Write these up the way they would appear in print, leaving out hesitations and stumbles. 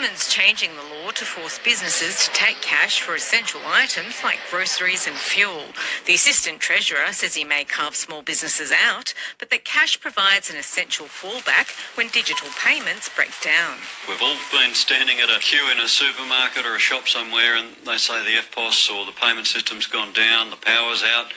government's changing the law to force businesses to take cash for essential items like groceries and fuel. The Assistant Treasurer says he may carve small businesses out, but that cash provides an essential fallback when digital payments break down. We've all been standing at a queue in a supermarket or a shop somewhere and they say the FPOS or the payment system's gone down, the power's out.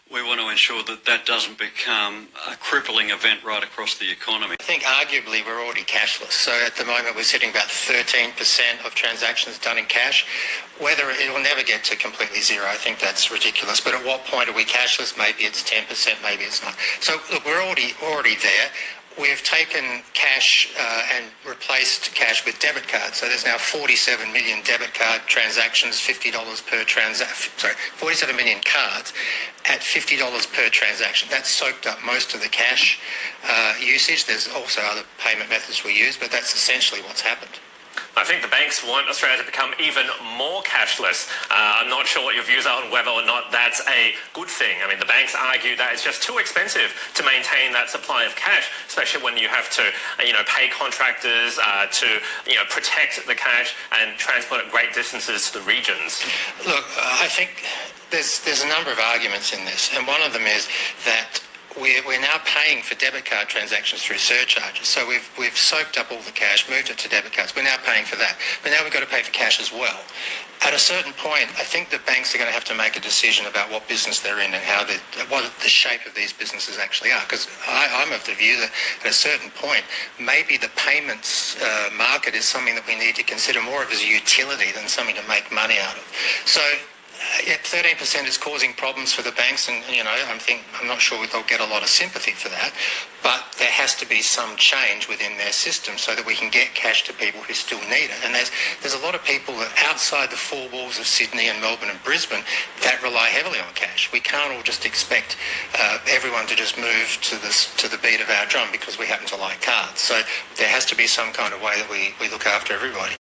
We want to ensure that that doesn't become a crippling event right across the economy. I think arguably we're already cashless. So at the moment we're sitting about 13% of transactions done in cash. Whether it will never get to completely zero, I think that's ridiculous. But at what point are we cashless? Maybe it's 10%, maybe it's not. So look, we're already there. We've taken cash and replaced cash with debit cards. So there's now 47 million debit card transactions, $50 per transaction. 47 million cards at $50 per transaction. That's soaked up most of the cash usage. There's also other payment methods we use, but that's essentially what's happened. I think the banks want Australia to become even more cashless. I'm not sure what your views are on whether or not that's a good thing. I mean, the banks argue that it's just too expensive to maintain that supply of cash, especially when you have to, pay contractors to, protect the cash and transport it great distances to the regions. Look, I think there's a number of arguments in this, and one of them is that we're now paying for debit card transactions through surcharges. So we've soaked up all the cash, moved it to debit cards. We're now paying for that. But now we've got to pay for cash as well. At a certain point, I think the banks are going to have to make a decision about what business they're in and what the shape of these businesses actually are. Because I'm of the view that at a certain point, maybe the payments market is something that we need to consider more of as a utility than something to make money out of. So 13% is causing problems for the banks, and I'm not sure they'll get a lot of sympathy for that, but there has to be some change within their system so that we can get cash to people who still need it. And there's a lot of people that outside the four walls of Sydney and Melbourne and Brisbane that rely heavily on cash. We can't all just expect everyone to just move to the beat of our drum because we happen to like cards. So there has to be some kind of way that we look after everybody.